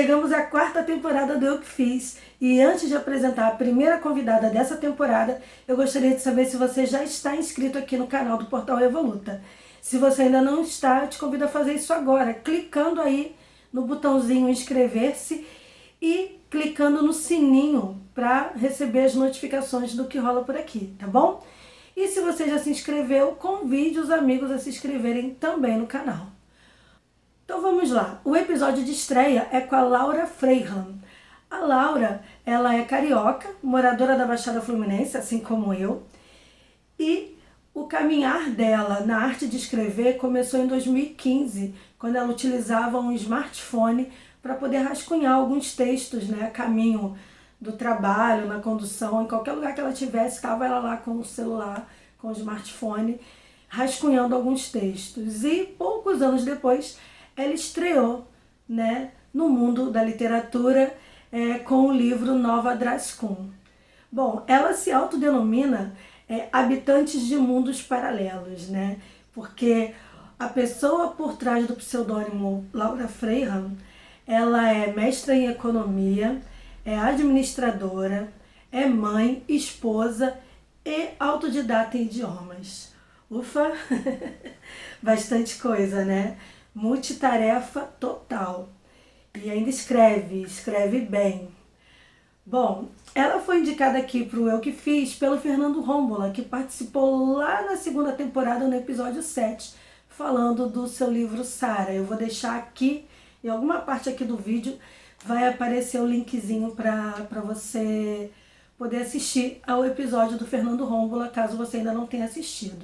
Chegamos à quarta temporada do Eu Que Fiz e antes de apresentar a primeira convidada dessa temporada, eu gostaria de saber se você já está inscrito aqui no canal do Portal Evoluta. Se você ainda não está, eu te convido a fazer isso agora, clicando aí no botãozinho inscrever-se e clicando no sininho para receber as notificações do que rola por aqui, tá bom? E se você já se inscreveu, convide os amigos a se inscreverem também no canal. Então vamos lá, o episódio de estreia é com a Laura Freihan. A Laura, ela é carioca, moradora da Baixada Fluminense, assim como eu, e o caminhar dela na arte de escrever começou em 2015, quando ela utilizava um smartphone para poder rascunhar alguns textos, né, a caminho do trabalho, na condução, em qualquer lugar que ela tivesse, estava ela lá com o celular, com o smartphone, rascunhando alguns textos. E poucos anos depois, ela estreou, né, no mundo da literatura com o livro Nova Drascun. Bom, ela se autodenomina habitantes de mundos paralelos, né? Porque a pessoa por trás do pseudônimo Laura Freihan, ela é mestra em economia, é administradora, é mãe, esposa e autodidata em idiomas. Ufa! Bastante coisa, né? Multitarefa total. E ainda escreve bem. Bom, ela foi indicada aqui para o Eu Que Fiz pelo Fernando Rómbola, que participou lá na segunda temporada, no episódio 7, falando do seu livro Sara. Eu vou deixar aqui, em alguma parte aqui do vídeo, vai aparecer o linkzinho para você poder assistir ao episódio do Fernando Rómbola, caso você ainda não tenha assistido.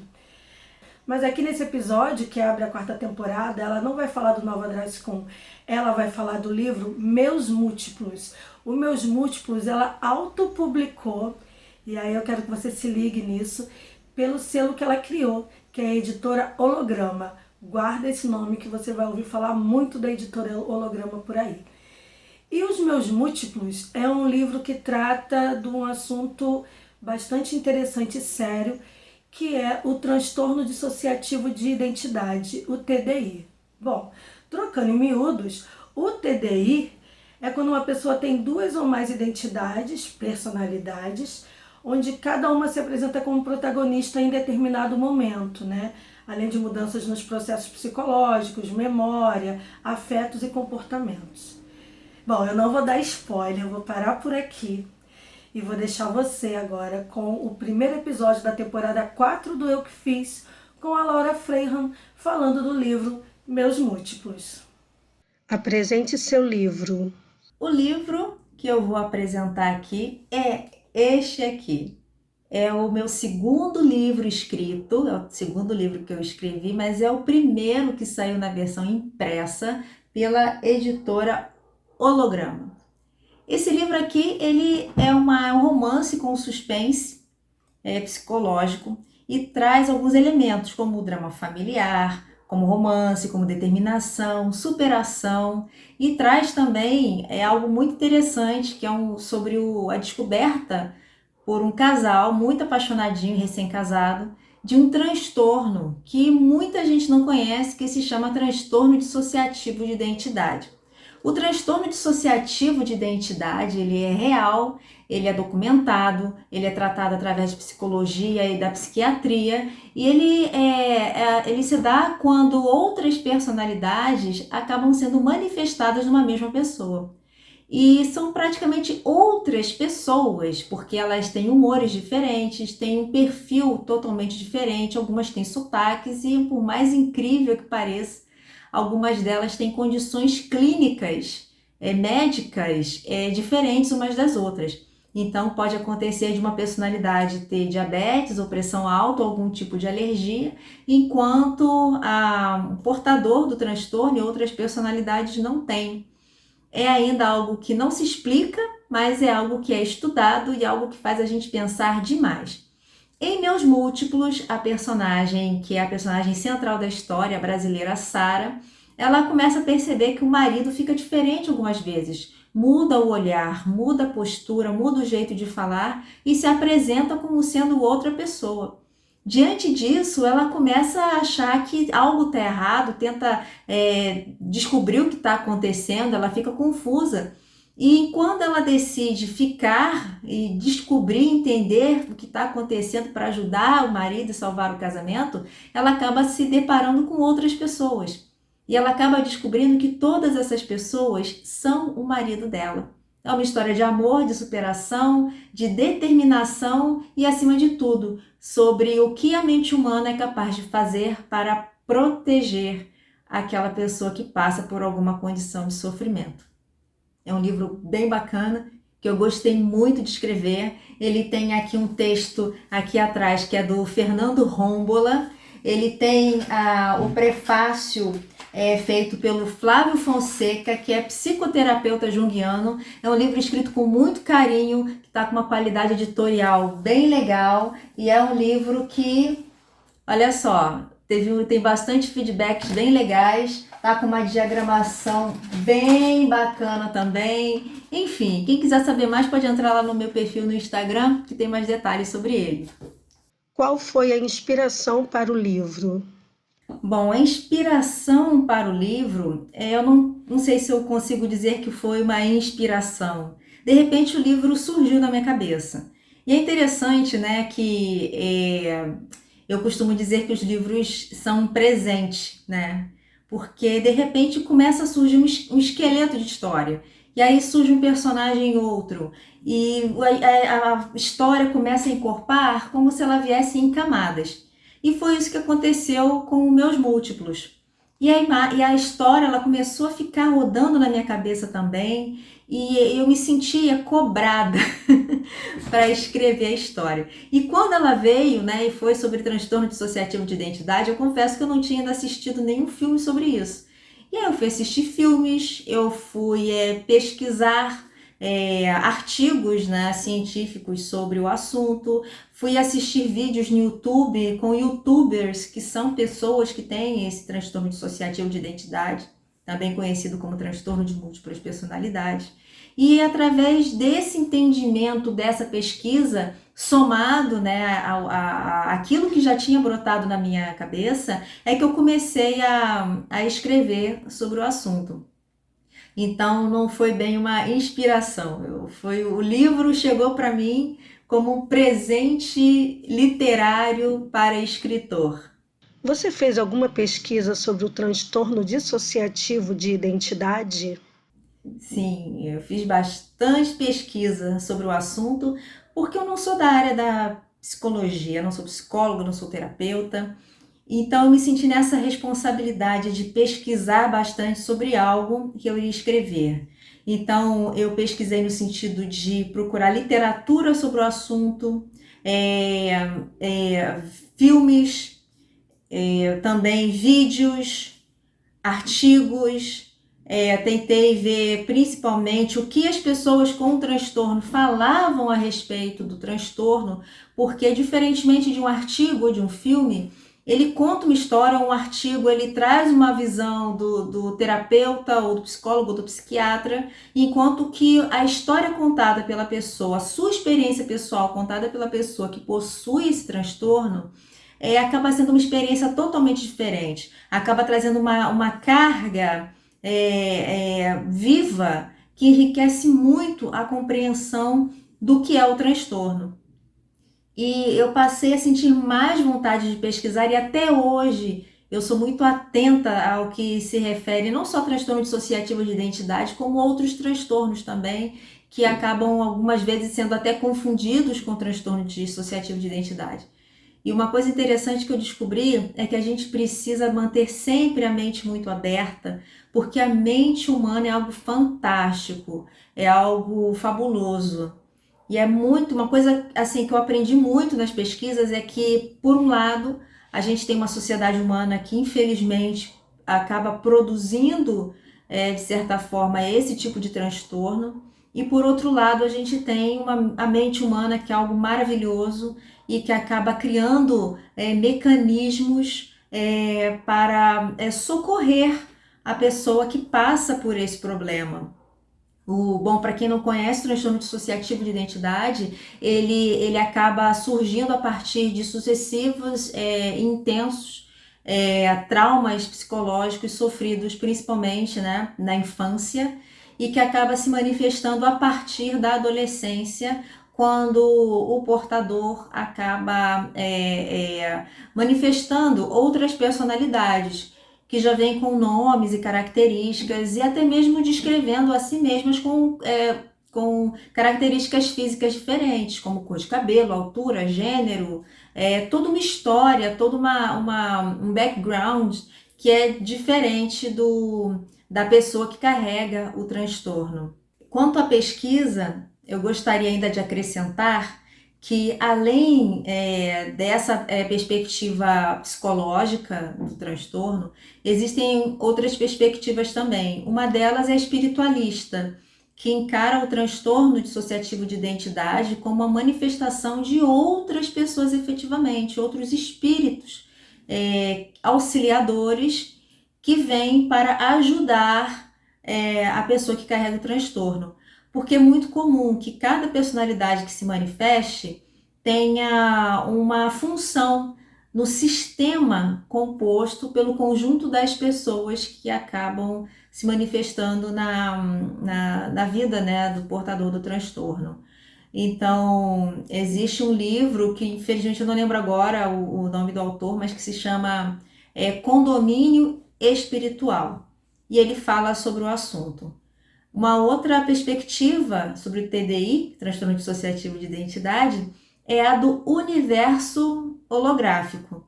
Mas aqui nesse episódio, que abre a quarta temporada, ela não vai falar do Nova Drascun, ela vai falar do livro Meus Múltiplos. O Meus Múltiplos ela autopublicou, e aí eu quero que você se ligue nisso, pelo selo que ela criou, que é a editora Holograma. Guarda esse nome que você vai ouvir falar muito da editora Holograma por aí. E Os Meus Múltiplos é um livro que trata de um assunto bastante interessante e sério, que é o transtorno dissociativo de identidade, o TDI. Bom, trocando em miúdos, o TDI é quando uma pessoa tem duas ou mais identidades, personalidades, onde cada uma se apresenta como protagonista em determinado momento, né? Além de mudanças nos processos psicológicos, memória, afetos e comportamentos. Bom, eu não vou dar spoiler, eu vou parar por aqui. E vou deixar você agora com o primeiro episódio da temporada 4 do Eu Que Fiz, com a Laura Freihan falando do livro Meus Múltiplos. Apresente seu livro. O livro que eu vou apresentar aqui é este aqui. É o meu segundo livro escrito, é o segundo livro que eu escrevi, mas é o primeiro que saiu na versão impressa pela editora Holograma. Esse livro aqui, ele é um romance com suspense psicológico e traz alguns elementos como o drama familiar, como romance, como determinação, superação, e traz também algo muito interessante que é sobre a descoberta por um casal muito apaixonadinho, recém-casado, de um transtorno que muita gente não conhece, que se chama transtorno dissociativo de identidade. O transtorno dissociativo de identidade, ele é real, ele é documentado, ele é tratado através de psicologia e da psiquiatria, e ele se dá quando outras personalidades acabam sendo manifestadas numa mesma pessoa. E são praticamente outras pessoas, porque elas têm humores diferentes, têm um perfil totalmente diferente, algumas têm sotaques e, por mais incrível que pareça, algumas delas têm condições clínicas, médicas, diferentes umas das outras. Então, pode acontecer de uma personalidade ter diabetes ou pressão alta ou algum tipo de alergia, enquanto o portador do transtorno e outras personalidades não têm. É ainda algo que não se explica, mas é algo que é estudado e algo que faz a gente pensar demais. Em Meus Múltiplos, a personagem, que é a personagem central da história, a brasileira Sara, ela começa a perceber que o marido fica diferente algumas vezes. Muda o olhar, muda a postura, muda o jeito de falar e se apresenta como sendo outra pessoa. Diante disso, ela começa a achar que algo está errado, tenta descobrir o que está acontecendo, ela fica confusa. E quando ela decide ficar e descobrir, entender o que está acontecendo para ajudar o marido e salvar o casamento, ela acaba se deparando com outras pessoas. E ela acaba descobrindo que todas essas pessoas são o marido dela. É uma história de amor, de superação, de determinação e, acima de tudo, sobre o que a mente humana é capaz de fazer para proteger aquela pessoa que passa por alguma condição de sofrimento. É um livro bem bacana, que eu gostei muito de escrever. Ele tem aqui um texto aqui atrás, que é do Fernando Rombola. Ele tem o prefácio feito pelo Flávio Fonseca, que é psicoterapeuta junguiano. É um livro escrito com muito carinho, que está com uma qualidade editorial bem legal. E é um livro que, olha só, tem bastante feedbacks bem legais. Tá com uma diagramação bem bacana também. Enfim, quem quiser saber mais pode entrar lá no meu perfil no Instagram, que tem mais detalhes sobre ele. Qual foi a inspiração para o livro? Bom, a inspiração para o livro, eu não sei se eu consigo dizer que foi uma inspiração. De repente o livro surgiu na minha cabeça. E é interessante, né, que eu costumo dizer que os livros são um presente, né? Porque de repente começa a surgir um esqueleto de história. E aí surge um personagem outro. E a história começa a encorpar como se ela viesse em camadas. E foi isso que aconteceu com meus múltiplos. E a história ela começou a ficar rodando na minha cabeça também. E eu me sentia cobrada para escrever a história. E quando ela veio, né, e foi sobre transtorno dissociativo de identidade, eu confesso que eu não tinha ainda assistido nenhum filme sobre isso. E aí eu fui assistir filmes, eu fui pesquisar artigos, né, científicos sobre o assunto, fui assistir vídeos no YouTube com youtubers que são pessoas que têm esse transtorno dissociativo de identidade, também conhecido como transtorno de múltiplas personalidades. E através desse entendimento, dessa pesquisa, somado, né, aquilo que já tinha brotado na minha cabeça, é que eu comecei a escrever sobre o assunto. Então não foi bem uma inspiração, o livro chegou para mim como um presente literário para escritor. Você fez alguma pesquisa sobre o transtorno dissociativo de identidade? Sim, eu fiz bastante pesquisa sobre o assunto, porque eu não sou da área da psicologia, não sou psicóloga, não sou terapeuta. Então eu me senti nessa responsabilidade de pesquisar bastante sobre algo que eu ia escrever. Então eu pesquisei no sentido de procurar literatura sobre o assunto, filmes, também vídeos, artigos. Tentei ver principalmente o que as pessoas com transtorno falavam a respeito do transtorno, porque diferentemente de um artigo ou de um filme, ele conta uma história, um artigo, ele traz uma visão do terapeuta ou do psicólogo ou do psiquiatra, enquanto que a história contada pela pessoa, a sua experiência pessoal contada pela pessoa que possui esse transtorno, acaba sendo uma experiência totalmente diferente, acaba trazendo uma carga viva que enriquece muito a compreensão do que é o transtorno. E eu passei a sentir mais vontade de pesquisar e até hoje eu sou muito atenta ao que se refere não só ao transtorno dissociativo de identidade, como outros transtornos também, que acabam algumas vezes sendo até confundidos com o transtorno dissociativo de identidade. E uma coisa interessante que eu descobri é que a gente precisa manter sempre a mente muito aberta, porque a mente humana é algo fantástico, é algo fabuloso. E é uma coisa assim que eu aprendi muito nas pesquisas é que, por um lado, a gente tem uma sociedade humana que infelizmente acaba produzindo, de certa forma, esse tipo de transtorno. E por outro lado, a gente tem a mente humana que é algo maravilhoso e que acaba criando mecanismos para socorrer a pessoa que passa por esse problema. Bom, para quem não conhece, o transtorno dissociativo de identidade, ele acaba surgindo a partir de sucessivos e intensos traumas psicológicos sofridos principalmente, né, na infância, e que acaba se manifestando a partir da adolescência, quando o portador acaba manifestando outras personalidades que já vêm com nomes e características e até mesmo descrevendo a si mesmas com características físicas diferentes, como cor de cabelo, altura, gênero, toda uma história, todo um background que é diferente da pessoa que carrega o transtorno. Quanto à pesquisa, eu gostaria ainda de acrescentar que, além dessa perspectiva psicológica do transtorno, existem outras perspectivas também. Uma delas é espiritualista, que encara o transtorno dissociativo de identidade como uma manifestação de outras pessoas efetivamente, outros espíritos auxiliadores que vêm para ajudar a pessoa que carrega o transtorno. Porque é muito comum que cada personalidade que se manifeste tenha uma função no sistema composto pelo conjunto das pessoas que acabam se manifestando na vida, né, do portador do transtorno. Então, existe um livro que, infelizmente, eu não lembro agora o nome do autor, mas que se chama Condomínio Espiritual. E ele fala sobre o assunto. Uma outra perspectiva sobre o TDI, transtorno dissociativo de identidade, é a do universo holográfico.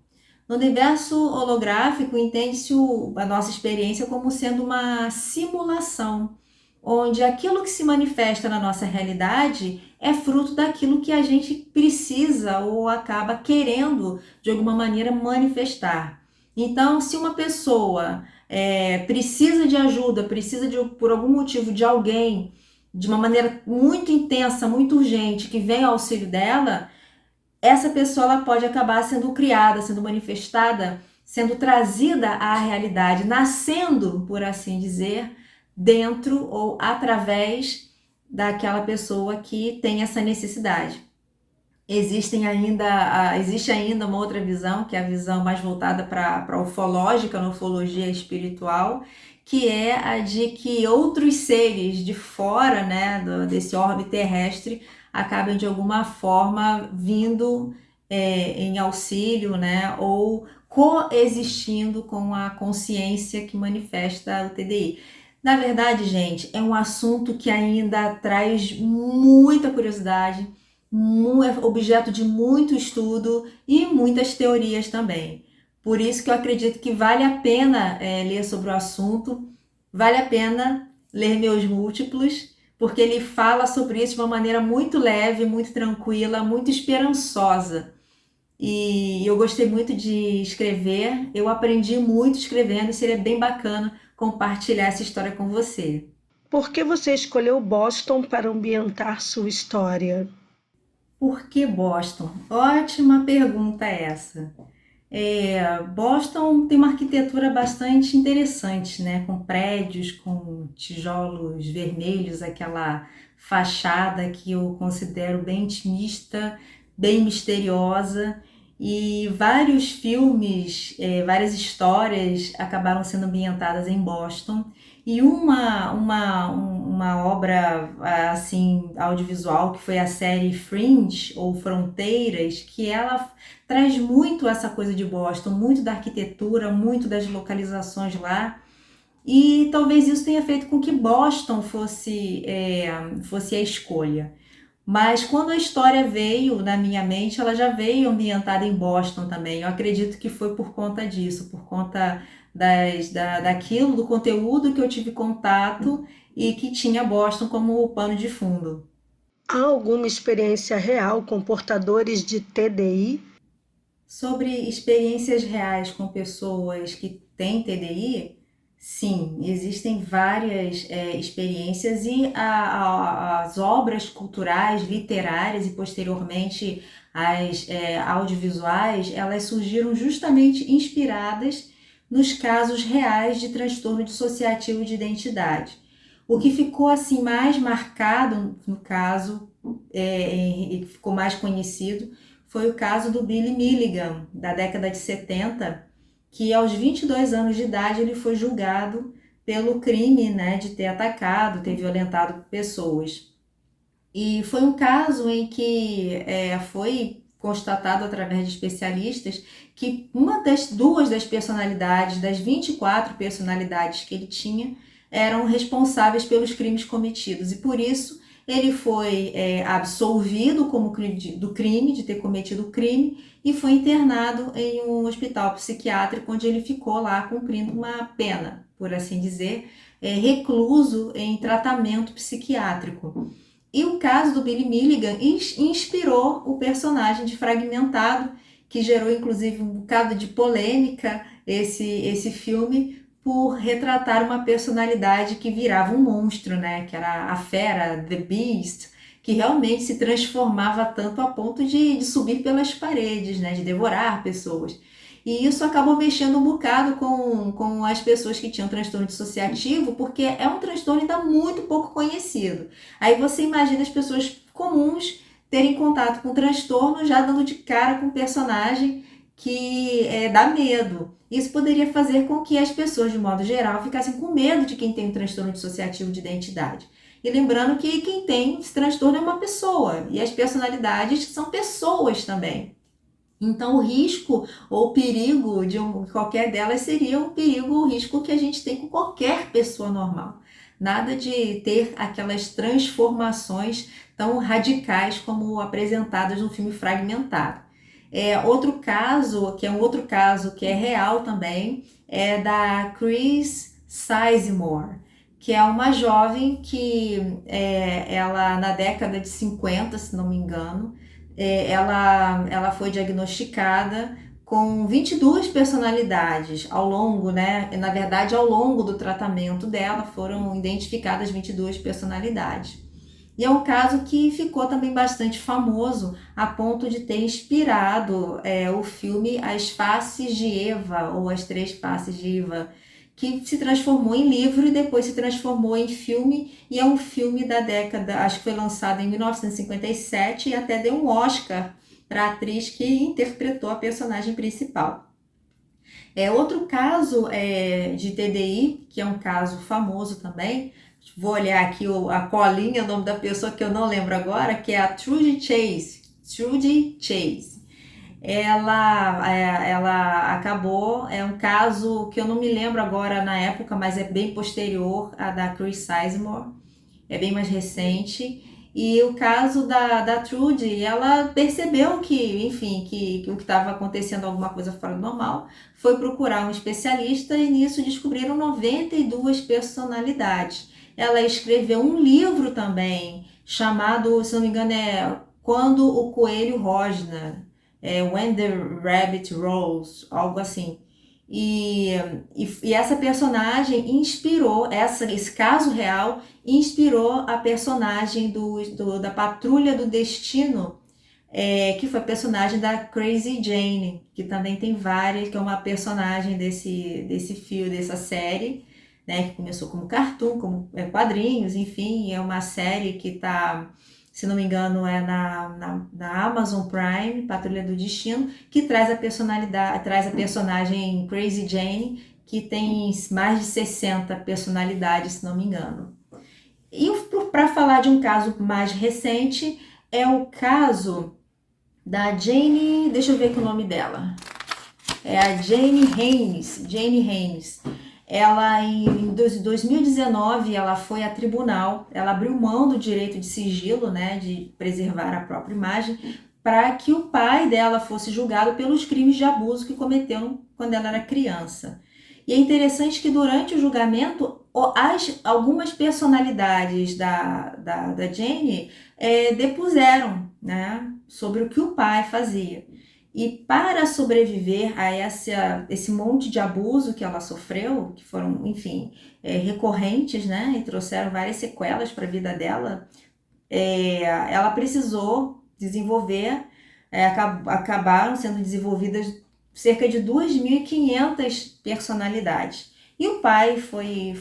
No universo holográfico, entende-se a nossa experiência como sendo uma simulação, onde aquilo que se manifesta na nossa realidade é fruto daquilo que a gente precisa ou acaba querendo, de alguma maneira, manifestar. Então, se uma pessoa precisa de ajuda, precisa por algum motivo de alguém, de uma maneira muito intensa, muito urgente, que venha ao auxílio dela, essa pessoa ela pode acabar sendo criada, sendo manifestada, sendo trazida à realidade, nascendo, por assim dizer, dentro ou através daquela pessoa que tem essa necessidade. Existe ainda uma outra visão, que é a visão mais voltada para a ufológica, a ufologia espiritual, que é a de que outros seres de fora, né, desse orbe terrestre acabem de alguma forma vindo em auxílio, né, ou coexistindo com a consciência que manifesta o TDI. Na verdade, gente, é um assunto que ainda traz muita curiosidade, é objeto de muito estudo e muitas teorias também. Por isso que eu acredito que vale a pena ler sobre o assunto, vale a pena ler meus múltiplos, porque ele fala sobre isso de uma maneira muito leve, muito tranquila, muito esperançosa. E eu gostei muito de escrever, eu aprendi muito escrevendo e seria bem bacana compartilhar essa história com você. Por que você escolheu Boston para ambientar sua história? Por que Boston? Ótima pergunta essa. Boston tem uma arquitetura bastante interessante, né? Com prédios, com tijolos vermelhos, aquela fachada que eu considero bem intimista, bem misteriosa. E vários filmes, várias histórias acabaram sendo ambientadas em Boston. E uma obra assim audiovisual que foi a série Fringe ou Fronteiras, que ela traz muito essa coisa de Boston, muito da arquitetura, muito das localizações lá. E talvez isso tenha feito com que Boston fosse a escolha. Mas quando a história veio na minha mente, ela já veio ambientada em Boston também. Eu acredito que foi por conta disso, por conta daquilo, do conteúdo que eu tive contato e que tinha Boston como pano de fundo. Há alguma experiência real com portadores de TDI? Sobre experiências reais com pessoas que têm TDI, sim, existem várias experiências e as obras culturais, literárias e posteriormente as audiovisuais, elas surgiram justamente inspiradas nos casos reais de transtorno dissociativo de identidade. O que ficou assim mais marcado no caso, e ficou mais conhecido, foi o caso do Billy Milligan, da década de 70, que aos 22 anos de idade ele foi julgado pelo crime, né, de ter atacado, ter violentado pessoas. E foi um caso em que foi constatado através de especialistas que uma das duas das personalidades, das 24 personalidades que ele tinha, eram responsáveis pelos crimes cometidos. E por isso ele foi absolvido do crime, de ter cometido o crime, e foi internado em um hospital psiquiátrico, onde ele ficou lá cumprindo uma pena, por assim dizer, recluso em tratamento psiquiátrico. E o caso do Billy Milligan inspirou o personagem de Fragmentado, que gerou inclusive um bocado de polêmica esse filme, por retratar uma personalidade que virava um monstro, né? Que era a fera, The Beast, que realmente se transformava tanto a ponto de subir pelas paredes, né? De devorar pessoas. E isso acabou mexendo um bocado com as pessoas que tinham transtorno dissociativo, porque é um transtorno ainda muito pouco conhecido. Aí você imagina as pessoas comuns terem contato com o transtorno já dando de cara com um personagem que dá medo. Isso poderia fazer com que as pessoas, de modo geral, ficassem com medo de quem tem um transtorno dissociativo de identidade. E lembrando que quem tem esse transtorno é uma pessoa, e as personalidades são pessoas também. Então, o risco ou o perigo de qualquer delas seria o perigo, o risco que a gente tem com qualquer pessoa normal. Nada de ter aquelas transformações tão radicais como apresentadas no filme Fragmentado. Outro caso, que é um outro caso que é real também, é da Chris Sizemore, que é uma jovem que ela na década de 50, se não me engano, ela foi diagnosticada com 22 personalidades ao longo, né? Na verdade, ao longo do tratamento dela foram identificadas 22 personalidades. E é um caso que ficou também bastante famoso, a ponto de ter inspirado o filme As Faces de Eva, ou As Três Faces de Eva, que se transformou em livro e depois se transformou em filme, e é um filme da década, acho que foi lançado em 1957 e até deu um Oscar para a atriz que interpretou a personagem principal. Outro caso de TDI, que é um caso famoso também, vou olhar aqui a colinha, o nome da pessoa que eu não lembro agora, que é a Trudy Chase. Trudy Chase. Ela acabou, é um caso que eu não me lembro agora na época, mas é bem posterior à da Chris Sizemore, é bem mais recente. E o caso da Trudy, ela percebeu que, enfim, que o que estava acontecendo alguma coisa fora do normal, foi procurar um especialista e nisso descobriram 92 personalidades. Ela escreveu um livro também, chamado, se não me engano, Quando o Coelho Rosna, When the Rabbit Rolls, algo assim. E essa personagem inspirou, esse caso real inspirou a personagem da Patrulha do Destino, que foi a personagem da Crazy Jane, que também tem várias, que é uma personagem desse filme, dessa série, né, que começou como cartoon, como quadrinhos, enfim, é uma série que está, se não me engano, na Amazon Prime, Patrulha do Destino, que traz a personagem Crazy Jane, que tem mais de 60 personalidades, se não me engano. E para falar de um caso mais recente, é o caso da Jane, deixa eu ver aqui o nome dela. É a Jane Haynes. Ela, em 2019, ela foi a tribunal, ela abriu mão do direito de sigilo, né, de preservar a própria imagem, para que o pai dela fosse julgado pelos crimes de abuso que cometeu quando ela era criança. E é interessante que durante o julgamento, algumas personalidades da Jane depuseram, né, sobre o que o pai fazia. E para sobreviver a esse monte de abuso que ela sofreu, que foram, enfim, recorrentes, né, e trouxeram várias sequelas para a vida dela, ela precisou desenvolver, acabaram sendo desenvolvidas cerca de 2.500 personalidades. E o pai foi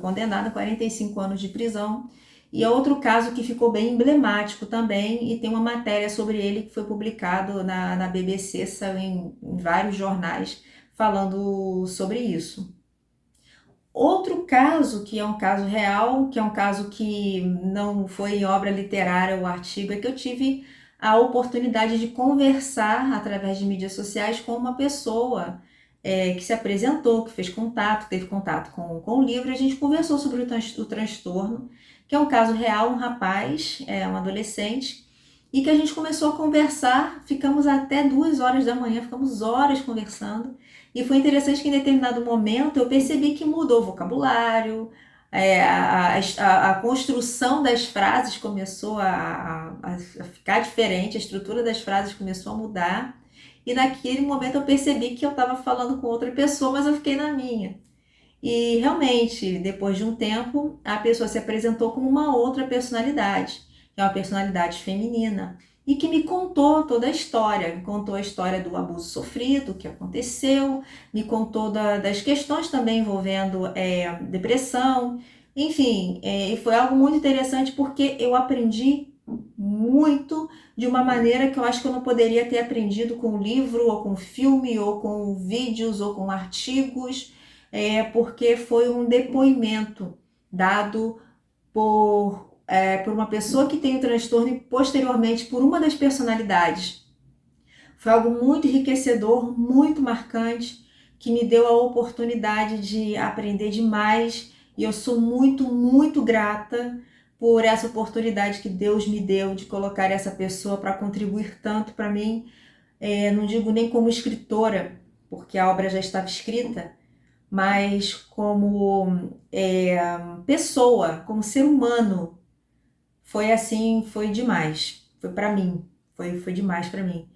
condenado a 45 anos de prisão. E é outro caso que ficou bem emblemático também, e tem uma matéria sobre ele que foi publicado na BBC, saiu em vários jornais falando sobre isso. Outro caso, que é um caso real, que é um caso que não foi em obra literária ou artigo, é que eu tive a oportunidade de conversar através de mídias sociais com uma pessoa que se apresentou, que fez contato, teve contato com o livro, e a gente conversou sobre o transtorno, que é um caso real, um rapaz, um adolescente, e que a gente começou a conversar, ficamos até 2 horas da manhã, ficamos horas conversando, e foi interessante que em determinado momento eu percebi que mudou o vocabulário, a construção das frases começou a ficar diferente, a estrutura das frases começou a mudar. E naquele momento eu percebi que eu estava falando com outra pessoa, mas eu fiquei na minha. E realmente, depois de um tempo, a pessoa se apresentou como uma outra personalidade, que é uma personalidade feminina, e que me contou toda a história, me contou a história do abuso sofrido, o que aconteceu, me contou das questões também envolvendo depressão, enfim, e foi algo muito interessante porque eu aprendi muito de uma maneira que eu acho que eu não poderia ter aprendido com livro, ou com filme, ou com vídeos, ou com artigos, porque foi um depoimento dado por uma pessoa que tem o transtorno e posteriormente por uma das personalidades. Foi algo muito enriquecedor, muito marcante, que me deu a oportunidade de aprender demais, e eu sou muito, muito grata por essa oportunidade que Deus me deu de colocar essa pessoa para contribuir tanto para mim. Não digo nem como escritora, porque a obra já estava escrita, mas como pessoa, como ser humano. Foi assim, foi demais. Foi para mim, foi demais para mim.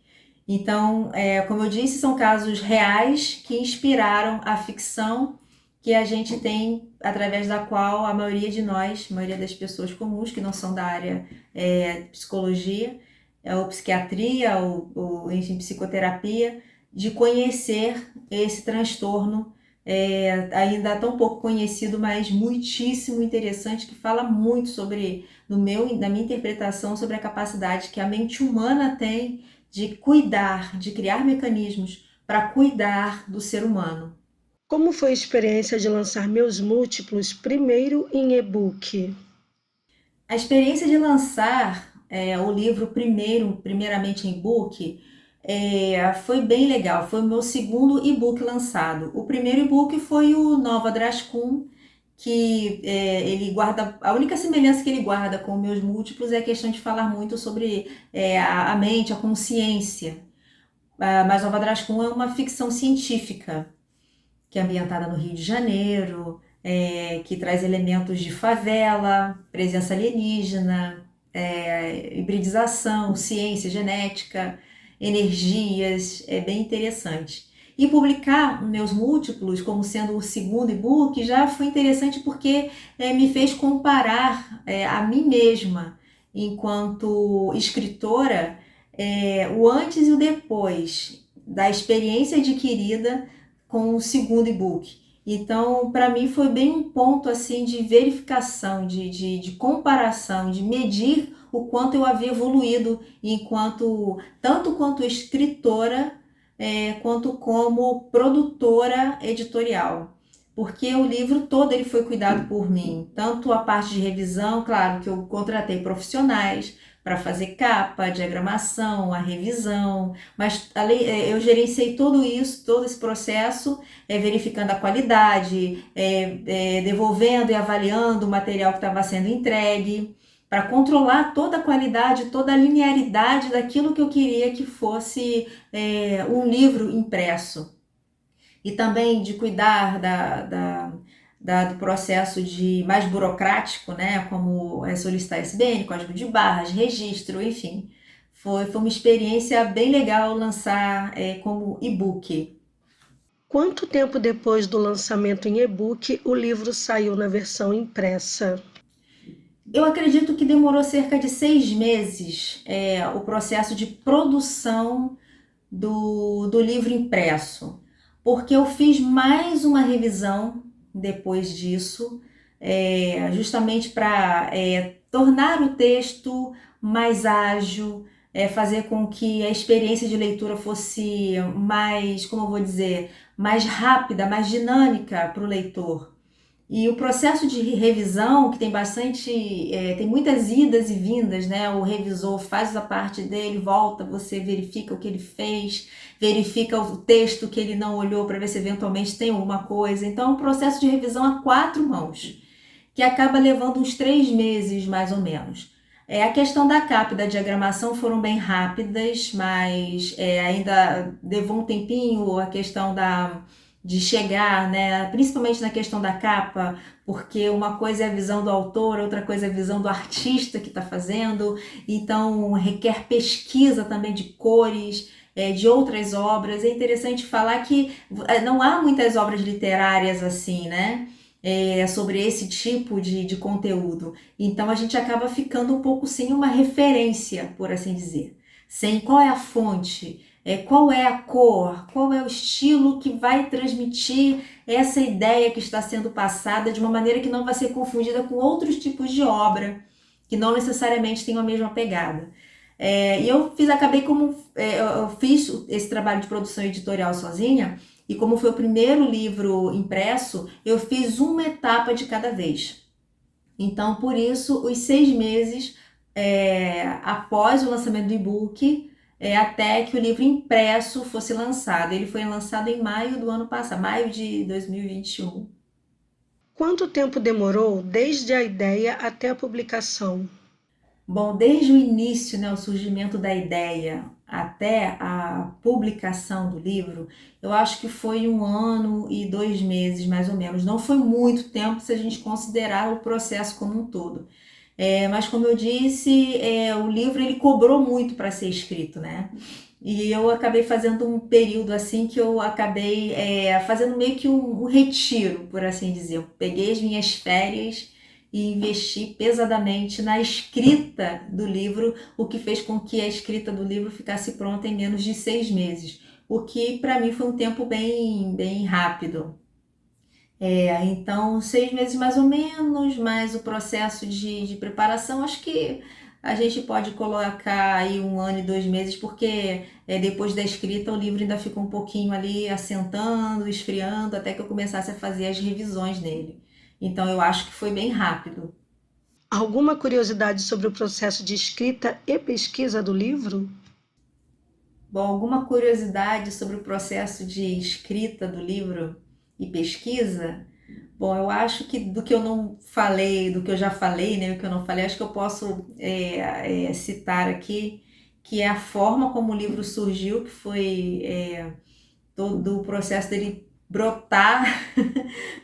Então, como eu disse, são casos reais que inspiraram a ficção que a gente tem, através da qual a maioria de nós, a maioria das pessoas comuns que não são da área psicologia, ou psiquiatria, ou enfim, psicoterapia, de conhecer esse transtorno ainda tão pouco conhecido, mas muitíssimo interessante, que fala muito sobre, na minha interpretação, sobre a capacidade que a mente humana tem de cuidar, de criar mecanismos para cuidar do ser humano. Como foi a experiência de lançar Meus Múltiplos primeiro em e-book? A experiência de lançar o livro primeiramente em e-book, foi bem legal. Foi o meu segundo e-book lançado. O primeiro e-book foi o Nova Drascun, que ele guarda, a única semelhança que ele guarda com Meus Múltiplos é a questão de falar muito sobre a mente, a consciência. Mas Nova Drascun é uma ficção científica, que é ambientada no Rio de Janeiro, que traz elementos de favela, presença alienígena, hibridização, ciência, genética, energias, é bem interessante. E publicar Meus Múltiplos como sendo o segundo e-book já foi interessante porque me fez comparar a mim mesma enquanto escritora, o antes e o depois da experiência adquirida com o segundo e-book. Então, para mim foi bem um ponto assim de verificação, de comparação, de medir o quanto eu havia evoluído tanto quanto escritora, quanto como produtora editorial. Porque o livro todo ele foi cuidado por mim, tanto a parte de revisão, claro que eu contratei profissionais para fazer capa, diagramação, a revisão, mas eu gerenciei tudo isso, todo esse processo, verificando a qualidade, devolvendo e avaliando o material que estava sendo entregue, para controlar toda a qualidade, toda a linearidade daquilo que eu queria que fosse um livro impresso. E também de cuidar do processo mais burocrático, né, como solicitar SBN, código de barras, registro, enfim. Foi uma experiência bem legal lançar como e-book. Quanto tempo depois do lançamento em e-book o livro saiu na versão impressa? Eu acredito que demorou cerca de 6 meses o processo de produção do livro impresso. porque eu fiz mais uma revisão depois disso, justamente para tornar o texto mais ágil, fazer com que a experiência de leitura fosse mais, como eu vou dizer, mais rápida, mais dinâmica para o leitor. E o processo de revisão, que tem bastante, tem muitas idas e vindas, né? O revisor faz a parte dele, volta, você verifica o que ele fez, verifica o texto que ele não olhou para ver se eventualmente tem alguma coisa. Então, é um processo de revisão a 4 mãos, que acaba levando uns 3 meses, mais ou menos. A questão da capa e da diagramação foram bem rápidas, mas ainda levou um tempinho a questão de chegar, né? Principalmente na questão da capa, porque uma coisa é a visão do autor, outra coisa é a visão do artista que está fazendo, então requer pesquisa também de cores, de outras obras. É interessante falar que não há muitas obras literárias assim, né? Sobre esse tipo de conteúdo. Então a gente acaba ficando um pouco sem uma referência, por assim dizer. Sem qual é a fonte, qual é a cor, qual é o estilo que vai transmitir essa ideia que está sendo passada de uma maneira que não vai ser confundida com outros tipos de obra, que não necessariamente têm a mesma pegada. E eu fiz esse trabalho de produção editorial sozinha, e como foi o primeiro livro impresso, eu fiz uma etapa de cada vez. Então, por isso, os 6 meses após o lançamento do e-book, até que o livro impresso fosse lançado. Ele foi lançado em maio do ano passado, maio de 2021. Quanto tempo demorou desde a ideia até a publicação? Bom, desde o início, né, o surgimento da ideia até a publicação do livro, eu acho que foi 1 ano e 2 meses, mais ou menos. Não foi muito tempo se a gente considerar o processo como um todo. Mas como eu disse, o livro ele cobrou muito para ser escrito, né? E eu acabei fazendo um período assim que eu acabei fazendo meio que um retiro, por assim dizer. Eu peguei as minhas férias e investi pesadamente na escrita do livro, o que fez com que a escrita do livro ficasse pronta em menos de 6 meses, o que para mim foi um tempo bem, bem rápido. Então, 6 meses mais ou menos, mais o processo de preparação, acho que a gente pode colocar aí 1 ano e 2 meses, porque depois da escrita o livro ainda fica um pouquinho ali assentando, esfriando, até que eu começasse a fazer as revisões nele. Então, eu acho que foi bem rápido. Alguma curiosidade sobre o processo de escrita e pesquisa do livro? Bom, alguma curiosidade sobre o processo de escrita do livro e pesquisa? Bom, eu acho que do que eu não falei, do que eu já falei, né, o que eu não falei, acho que eu posso citar aqui, que é a forma como o livro surgiu, que foi todo o processo dele brotar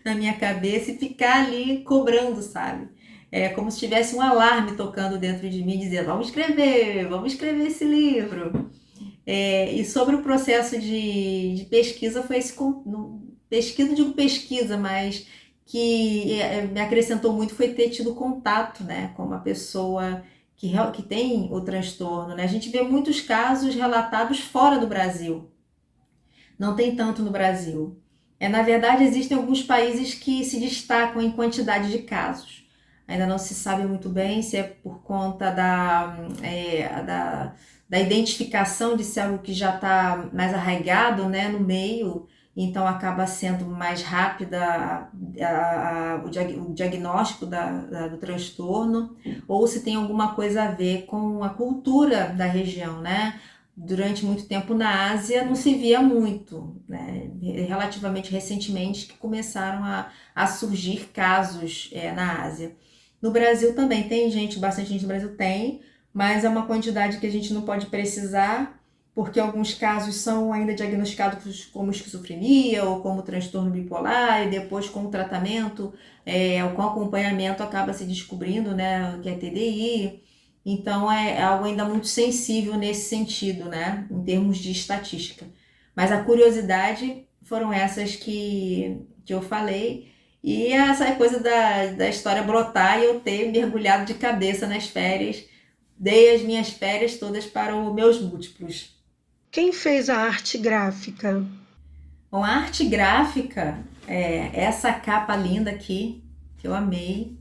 na minha cabeça e ficar ali cobrando, sabe? É como se tivesse um alarme tocando dentro de mim, dizendo: vamos escrever esse livro. E sobre o processo de pesquisa, foi pesquisa, não digo pesquisa, mas que me acrescentou muito foi ter tido contato, né, com uma pessoa que tem o transtorno, né? A gente vê muitos casos relatados fora do Brasil, não tem tanto no Brasil. Na verdade, existem alguns países que se destacam em quantidade de casos. Ainda não se sabe muito bem se é por conta da identificação de ser algo que já está mais arraigado, né, no meio, então acaba sendo mais rápida o diagnóstico do transtorno, ou se tem alguma coisa a ver com a cultura da região, né? Durante muito tempo na Ásia não se via muito, né? Relativamente recentemente que começaram a surgir casos na Ásia. No Brasil também tem bastante gente no Brasil tem, mas é uma quantidade que a gente não pode precisar, porque alguns casos são ainda diagnosticados como esquizofrenia ou como transtorno bipolar, e depois com o tratamento, ou com acompanhamento, acaba se descobrindo, né, que é TDI. Então é algo ainda muito sensível nesse sentido, né, em termos de estatística. Mas a curiosidade foram essas que eu falei, e essa coisa da história brotar e eu ter mergulhado de cabeça nas férias. Dei as minhas férias todas para os meus múltiplos. Quem fez a arte gráfica? Bom, a arte gráfica, essa capa linda aqui, que eu amei,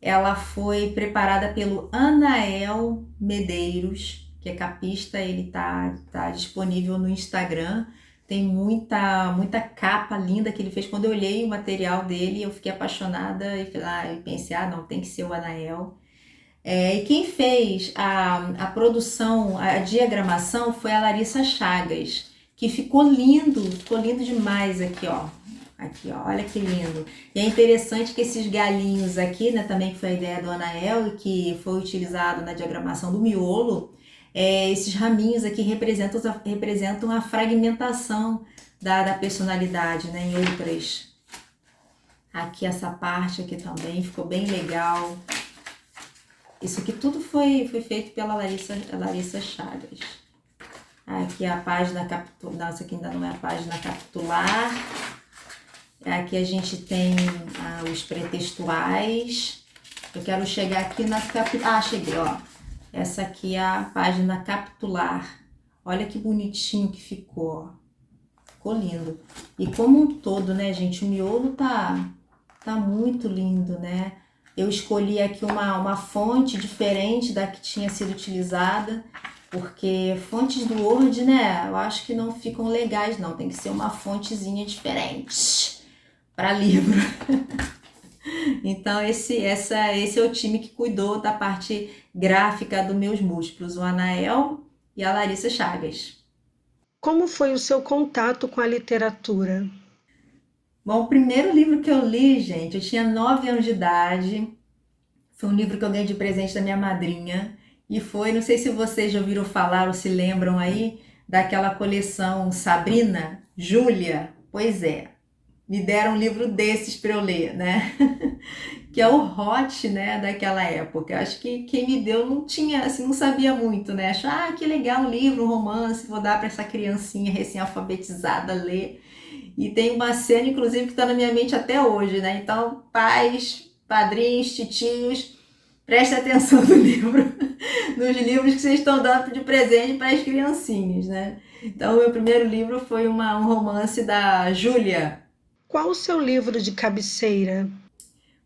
ela foi preparada pelo Anael Medeiros, que é capista, ele tá disponível no Instagram. Tem muita capa linda que ele fez. Quando eu olhei o material dele, eu fiquei apaixonada e pensei, não, tem que ser o Anael. E quem fez a produção, a diagramação foi a Larissa Chagas, que ficou lindo demais aqui, ó. Aqui, ó, olha que lindo. E é interessante que esses galinhos aqui, né, também que foi a ideia do Anael e que foi utilizado na diagramação do miolo, esses raminhos aqui representam a fragmentação da personalidade, né, em outras. Aqui essa parte aqui também ficou bem legal. Isso aqui tudo foi feito pela Larissa Chagas. Aqui a página capitular, nossa, aqui ainda não é a página capitular. Aqui a gente tem os pretextuais. Eu quero chegar aqui na capitular. Cheguei, ó. Essa aqui é a página capitular. Olha que bonitinho que ficou, ó. Ficou lindo. E como um todo, né, gente, o miolo tá muito lindo, né? Eu escolhi aqui uma fonte diferente da que tinha sido utilizada, porque fontes do Word, né, eu acho que não ficam legais, não. Tem que ser uma fontezinha diferente para livro. Então, esse é o time que cuidou da parte gráfica dos meus múltiplos, o Anael e a Larissa Chagas. Como foi o seu contato com a literatura? Bom, o primeiro livro que eu li, gente, eu tinha 9 anos de idade. Foi um livro que eu ganhei de presente da minha madrinha. E foi, não sei se vocês já ouviram falar ou se lembram aí, daquela coleção Sabrina, Júlia. Pois é, me deram um livro desses para eu ler, né? Que é o hot, né, daquela época. Acho que quem me deu não tinha, assim, não sabia muito, né? Achou, que legal, um livro, um romance, vou dar para essa criancinha recém-alfabetizada ler. E tem uma cena, inclusive, que está na minha mente até hoje, né? Então, pais, padrinhos, titios, prestem atenção no livro, nos livros que vocês estão dando de presente para as criancinhas, né? Então, o meu primeiro livro foi um romance da Júlia. Qual o seu livro de cabeceira?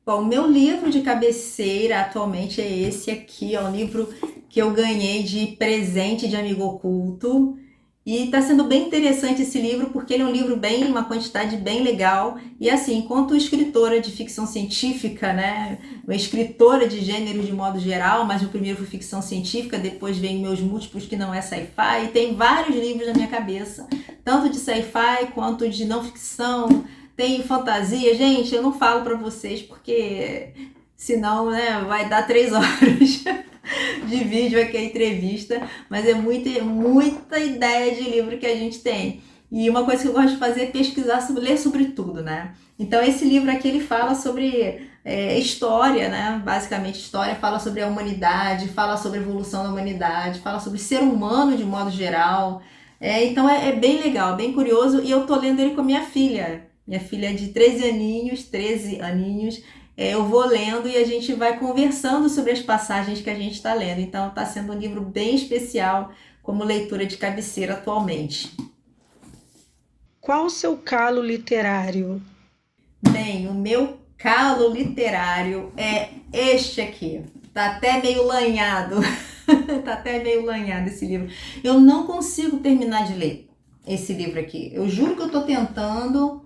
Bom, o meu livro de cabeceira atualmente é esse aqui, é um livro que eu ganhei de presente de amigo oculto. E está sendo bem interessante esse livro, porque ele é um livro uma quantidade bem legal. E assim, enquanto escritora de ficção científica, né, uma escritora de gênero de modo geral, mas o primeiro foi ficção científica, depois vem meus múltiplos que não é sci-fi, e tem vários livros na minha cabeça, tanto de sci-fi quanto de não ficção, tem fantasia. Gente, eu não falo para vocês, porque senão, né, vai dar 3 horas. De vídeo aqui a entrevista, mas é muita ideia de livro que a gente tem. E uma coisa que eu gosto de fazer é pesquisar, ler sobre tudo, né? Então esse livro aqui ele fala sobre história, né? Basicamente história, fala sobre a humanidade, fala sobre a evolução da humanidade, fala sobre ser humano de modo geral. Então é bem legal, bem curioso, e eu tô lendo ele com a minha filha. Minha filha é de 13 aninhos. Eu vou lendo e a gente vai conversando sobre as passagens que a gente está lendo. Então, está sendo um livro bem especial como leitura de cabeceira atualmente. Qual o seu calo literário? Bem, o meu calo literário é este aqui. Tá até meio lanhado. Tá até meio lanhado esse livro. Eu não consigo terminar de ler esse livro aqui. Eu juro que eu tô tentando,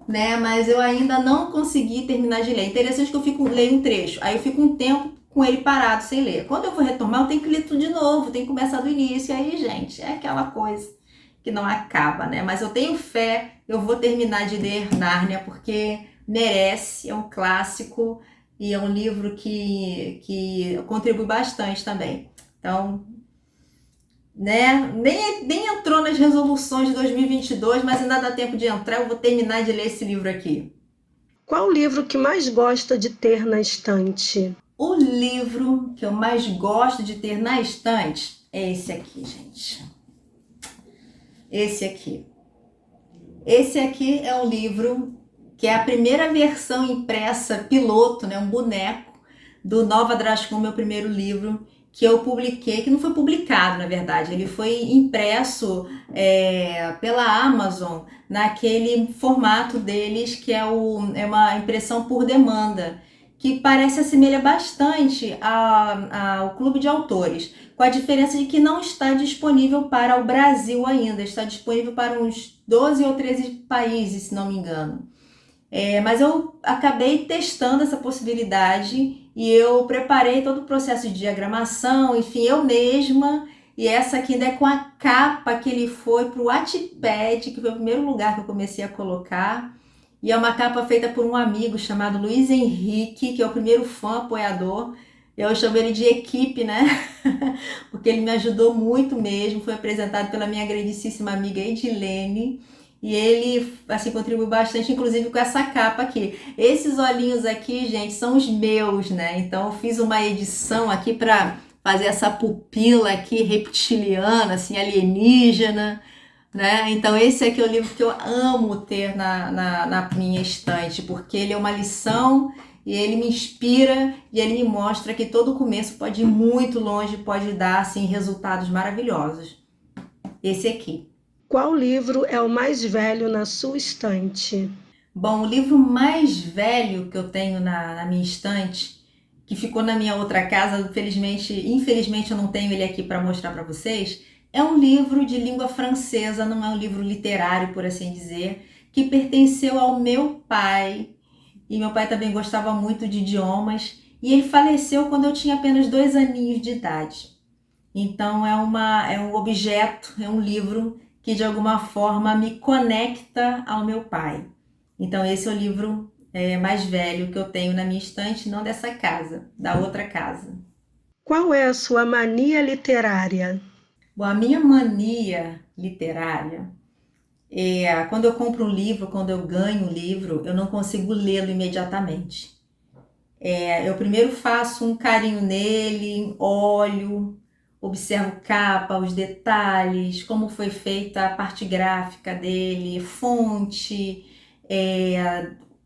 né? Mas eu ainda não consegui terminar de ler. Interessante que eu leio um trecho, aí eu fico um tempo com ele parado sem ler. Quando eu vou retomar, eu tenho que ler tudo de novo, tenho que começar do início. E aí, gente, é aquela coisa que não acaba, né? Mas eu tenho fé, eu vou terminar de ler Nárnia, porque merece, é um clássico e é um livro que contribui bastante também. Então, né? Nem entrou nas resoluções de 2022, mas ainda dá tempo de entrar. Eu vou terminar de ler esse livro aqui. Qual o livro que mais gosta de ter na estante? O livro que eu mais gosto de ter na estante é esse aqui, gente. Esse aqui. Esse aqui é um livro que é a primeira versão impressa piloto, né? Um boneco do Nova Drascun, meu primeiro livro. que eu publiquei, que não foi publicado, na verdade, ele foi impresso pela Amazon naquele formato deles que é uma impressão por demanda, que parece assemelha bastante ao Clube de Autores, com a diferença de que não está disponível para o Brasil ainda, está disponível para uns 12 ou 13 países, se não me engano. Mas eu acabei testando essa possibilidade e eu preparei todo o processo de diagramação, enfim, eu mesma. E essa aqui ainda é com a capa que ele foi para o Wattpad, que foi o primeiro lugar que eu comecei a colocar. E é uma capa feita por um amigo chamado Luiz Henrique, que é o primeiro fã apoiador. Eu chamo ele de equipe, né? Porque ele me ajudou muito mesmo. Foi apresentado pela minha grandíssima amiga Edilene. E ele, assim, contribuiu bastante, inclusive com essa capa aqui. Esses olhinhos aqui, gente, são os meus, né? Então, eu fiz uma edição aqui para fazer essa pupila aqui reptiliana, assim, alienígena, né? Então, esse aqui é o livro que eu amo ter na minha estante, porque ele é uma lição e ele me inspira e ele me mostra que todo começo pode ir muito longe, pode dar, assim, resultados maravilhosos. Esse aqui. Qual livro é o mais velho na sua estante? Bom, o livro mais velho que eu tenho na minha estante, que ficou na minha outra casa, infelizmente eu não tenho ele aqui para mostrar para vocês, é um livro de língua francesa, não é um livro literário, por assim dizer, que pertenceu ao meu pai. E meu pai também gostava muito de idiomas, e ele faleceu quando eu tinha apenas 2 aninhos de idade. Então é um objeto, é um livro que de alguma forma me conecta ao meu pai. Então esse é o livro mais velho que eu tenho na minha estante, não dessa casa, da outra casa. Qual é a sua mania literária? Bom, a minha mania literária é quando eu compro um livro, quando eu ganho um livro, eu não consigo lê-lo imediatamente. Eu primeiro faço um carinho nele, olho, observo capa, os detalhes, como foi feita a parte gráfica dele, fonte,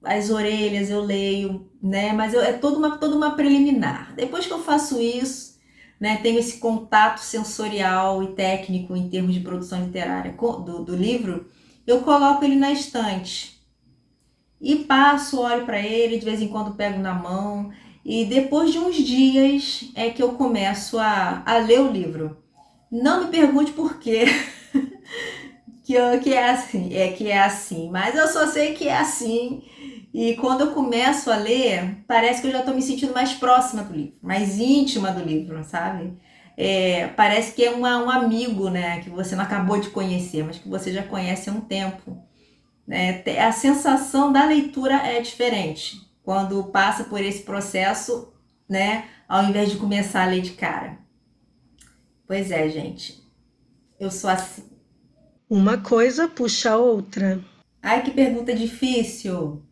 as orelhas eu leio, né? Mas é toda uma preliminar. Depois que eu faço isso, né, tenho esse contato sensorial e técnico em termos de produção literária do livro, eu coloco ele na estante e passo, olho para ele, de vez em quando pego na mão. E depois de uns dias é que eu começo a ler o livro. Não me pergunte por quê que é assim, mas eu só sei que é assim. E quando eu começo a ler, parece que eu já estou me sentindo mais próxima do livro, mais íntima do livro, sabe? Parece que é um amigo, né, que você não acabou de conhecer, mas que você já conhece há um tempo. A sensação da leitura é diferente quando passa por esse processo, né, ao invés de começar a ler de cara. Pois é, gente, eu sou assim. Uma coisa puxa a outra. Ai, que pergunta difícil.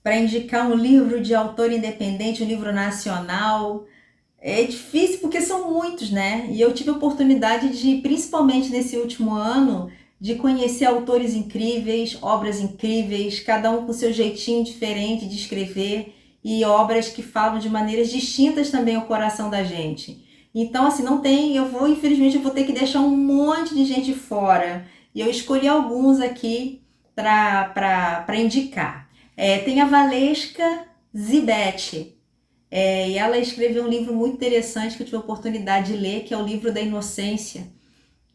Para indicar um livro de autor independente, um livro nacional, é difícil porque são muitos, né? E eu tive a oportunidade de, principalmente nesse último ano, de conhecer autores incríveis, obras incríveis, cada um com seu jeitinho diferente de escrever e obras que falam de maneiras distintas também ao coração da gente. Então, assim, não tem, infelizmente, eu vou ter que deixar um monte de gente fora. E eu escolhi alguns aqui para indicar. Tem a Valesca Zibete. E ela escreveu um livro muito interessante que eu tive a oportunidade de ler, que é o livro da Inocência,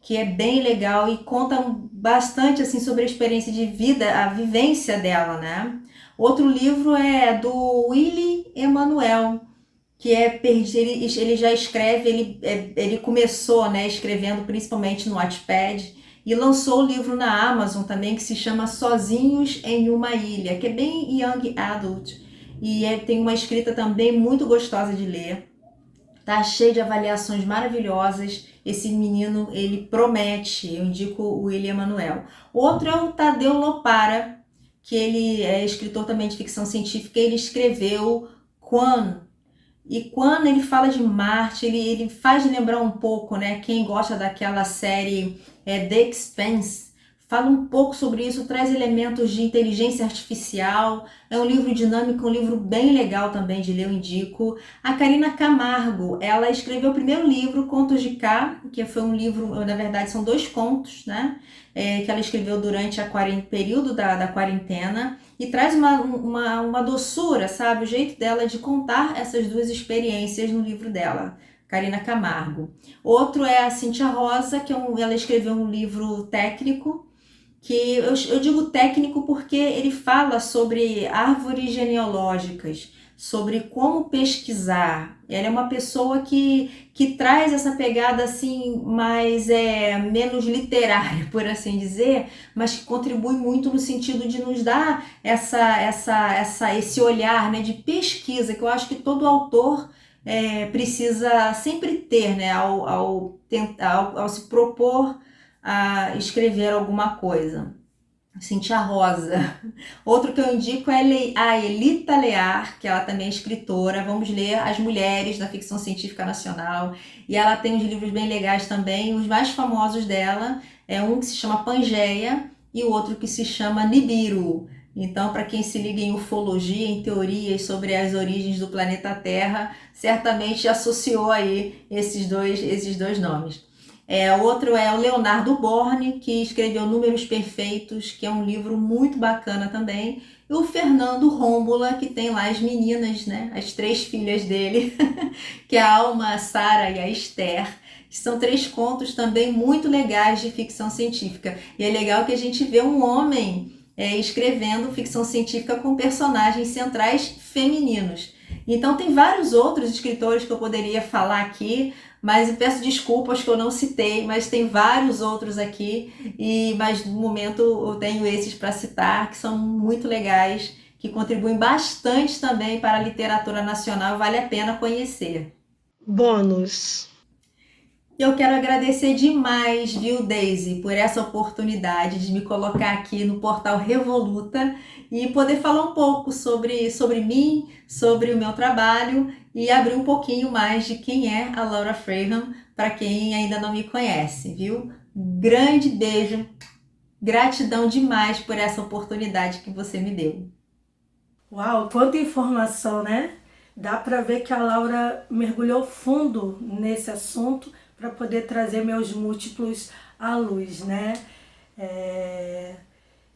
que é bem legal e conta bastante assim sobre a experiência de vida, a vivência dela, né? Outro livro é do Willy Emanuel, que ele já escreve, ele começou, né, escrevendo principalmente no Wattpad e lançou o livro na Amazon também que se chama Sozinhos em uma Ilha, que é bem young adult e tem uma escrita também muito gostosa de ler. Tá cheio de avaliações maravilhosas. Esse menino, ele promete. Eu indico o William Manuel. Outro é o Tadeu Lopara, que ele é escritor também de ficção científica. Ele escreveu Quan. E quando ele fala de Marte, ele faz lembrar um pouco, né? Quem gosta daquela série The Expanse, fala um pouco sobre isso, traz elementos de inteligência artificial. É um livro dinâmico, um livro bem legal também de ler, eu indico. A Karina Camargo, ela escreveu o primeiro livro, Contos de Cá, que foi um livro, na verdade são 2 contos, né? Que ela escreveu durante o período da quarentena, e traz uma doçura, sabe? O jeito dela de contar essas 2 experiências no livro dela, Karina Camargo. Outro é a Cíntia Rosa, que ela escreveu um livro técnico, que eu digo técnico porque ele fala sobre árvores genealógicas, sobre como pesquisar. Ela é uma pessoa que traz essa pegada assim mais menos literária, por assim dizer, mas que contribui muito no sentido de nos dar esse olhar, né, de pesquisa, que eu acho que todo autor precisa sempre ter, né, ao se propor a escrever alguma coisa. Cintia Rosa. Outro que eu indico é a Elita Lear, que ela também é escritora. Vamos ler As Mulheres da Ficção Científica Nacional. E ela tem uns livros bem legais também. Os mais famosos dela é um que se chama Pangeia e o outro que se chama Nibiru. Então, para quem se liga em ufologia, em teorias sobre as origens do planeta Terra, certamente associou aí esses dois nomes. Outro é o Leonardo Borne, que escreveu Números Perfeitos, que é um livro muito bacana também. E o Fernando Rômbula, que tem lá as meninas, né? As 3 filhas dele, que é a Alma, a Sara e a Esther, que são 3 contos também muito legais de ficção científica. E é legal que a gente vê um homem escrevendo ficção científica com personagens centrais femininos. Então tem vários outros escritores que eu poderia falar aqui, mas eu peço desculpas que eu não citei, mas tem vários outros aqui, mas no momento eu tenho esses para citar, que são muito legais, que contribuem bastante também para a literatura nacional, vale a pena conhecer. Bônus. Eu quero agradecer demais, viu, Daisy, por essa oportunidade de me colocar aqui no portal Revoluta e poder falar um pouco sobre mim, sobre o meu trabalho e abrir um pouquinho mais de quem é a Laura Freyham para quem ainda não me conhece, viu? Grande beijo, gratidão demais por essa oportunidade que você me deu. Uau, quanta informação, né? Dá para ver que a Laura mergulhou fundo nesse assunto para poder trazer meus múltiplos à luz, né?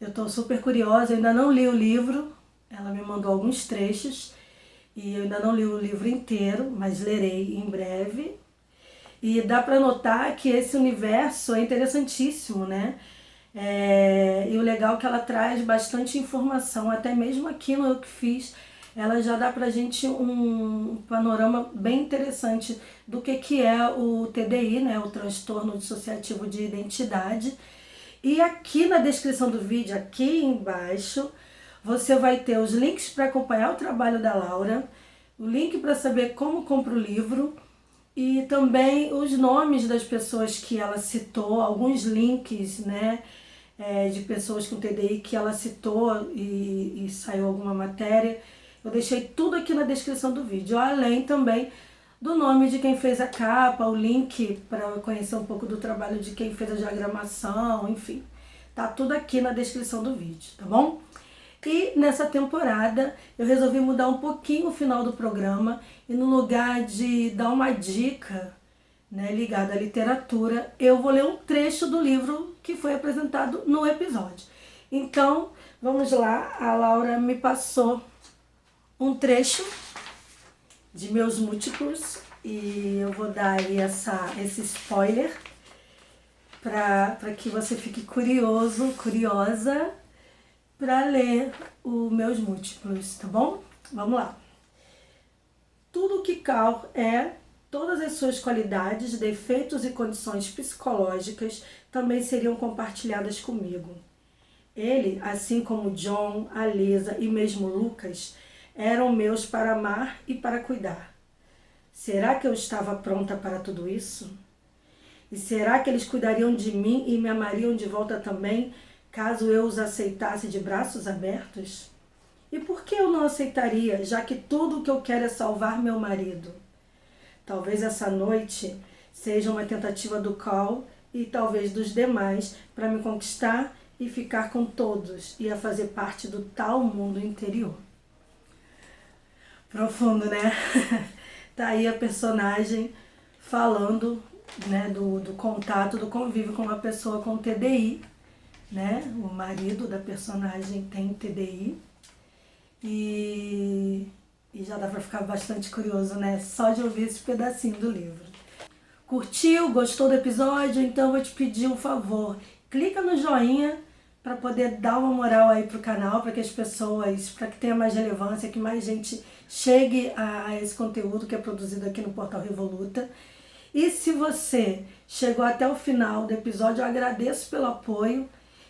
Eu estou super curiosa, eu ainda não li o livro, ela me mandou alguns trechos e eu ainda não li o livro inteiro, mas lerei em breve. E dá para notar que esse universo é interessantíssimo, né? E o legal é que ela traz bastante informação, até mesmo aqui no Eu Que Fiz, ela já dá pra gente um panorama bem interessante do que é o TDI, né? O transtorno dissociativo de identidade. E aqui na descrição do vídeo, aqui embaixo, você vai ter os links para acompanhar o trabalho da Laura, o link para saber como compra o livro e também os nomes das pessoas que ela citou, alguns links, né? De pessoas com TDI que ela citou e saiu alguma matéria. Eu deixei tudo aqui na descrição do vídeo, além também do nome de quem fez a capa, o link para conhecer um pouco do trabalho de quem fez a diagramação, enfim. Tá tudo aqui na descrição do vídeo, tá bom? E nessa temporada eu resolvi mudar um pouquinho o final do programa e no lugar de dar uma dica, né, ligada à literatura, eu vou ler um trecho do livro que foi apresentado no episódio. Então, vamos lá, a Laura me passou um trecho de meus múltiplos e eu vou dar aí esse spoiler para que você fique curioso, curiosa para ler os meus múltiplos, tá bom? Vamos lá. Tudo que Carl é, todas as suas qualidades, defeitos e condições psicológicas também seriam compartilhadas comigo. Ele, assim como John, a Lisa e mesmo Lucas, eram meus para amar e para cuidar. Será que eu estava pronta para tudo isso? E será que eles cuidariam de mim e me amariam de volta também, caso eu os aceitasse de braços abertos? E por que eu não aceitaria, já que tudo o que eu quero é salvar meu marido? Talvez essa noite seja uma tentativa do Carl e talvez dos demais para me conquistar e ficar com todos e a fazer parte do tal mundo interior. Profundo, né? Tá aí a personagem falando, né, do contato, do convívio com uma pessoa com TDI, né? O marido da personagem tem TDI e já dá pra ficar bastante curioso, né? Só de ouvir esse pedacinho do livro. Curtiu? Gostou do episódio? Então eu vou te pedir um favor. Clica no joinha para poder dar uma moral aí pro canal, para que as pessoas, para que tenha mais relevância, que mais gente chegue a esse conteúdo que é produzido aqui no Portal Revoluta. E se você chegou até o final do episódio, eu agradeço pelo apoio.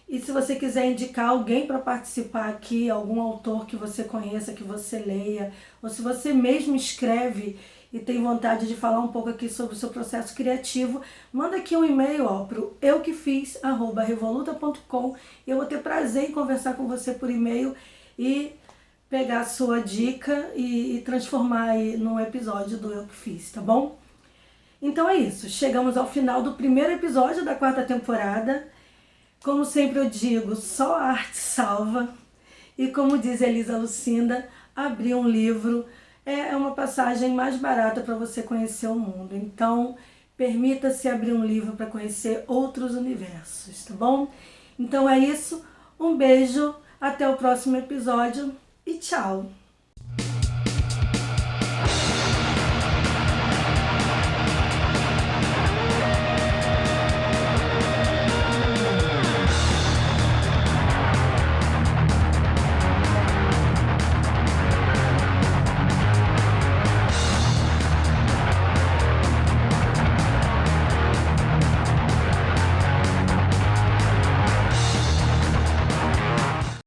E se você quiser indicar alguém para participar aqui, algum autor que você conheça, que você leia, ou se você mesmo escreve e tem vontade de falar um pouco aqui sobre o seu processo criativo, manda aqui um e-mail para o euquefiz@revoluta.com e eu vou ter prazer em conversar com você por e-mail e pegar a sua dica e transformar aí num episódio do Eu Que Fiz, tá bom? Então é isso, chegamos ao final do primeiro episódio da 4ª temporada. Como sempre eu digo, só a arte salva. E como diz Elisa Lucinda, abrir um livro é uma passagem mais barata para você conhecer o mundo. Então, permita-se abrir um livro para conhecer outros universos, tá bom? Então é isso, um beijo, até o próximo episódio e tchau!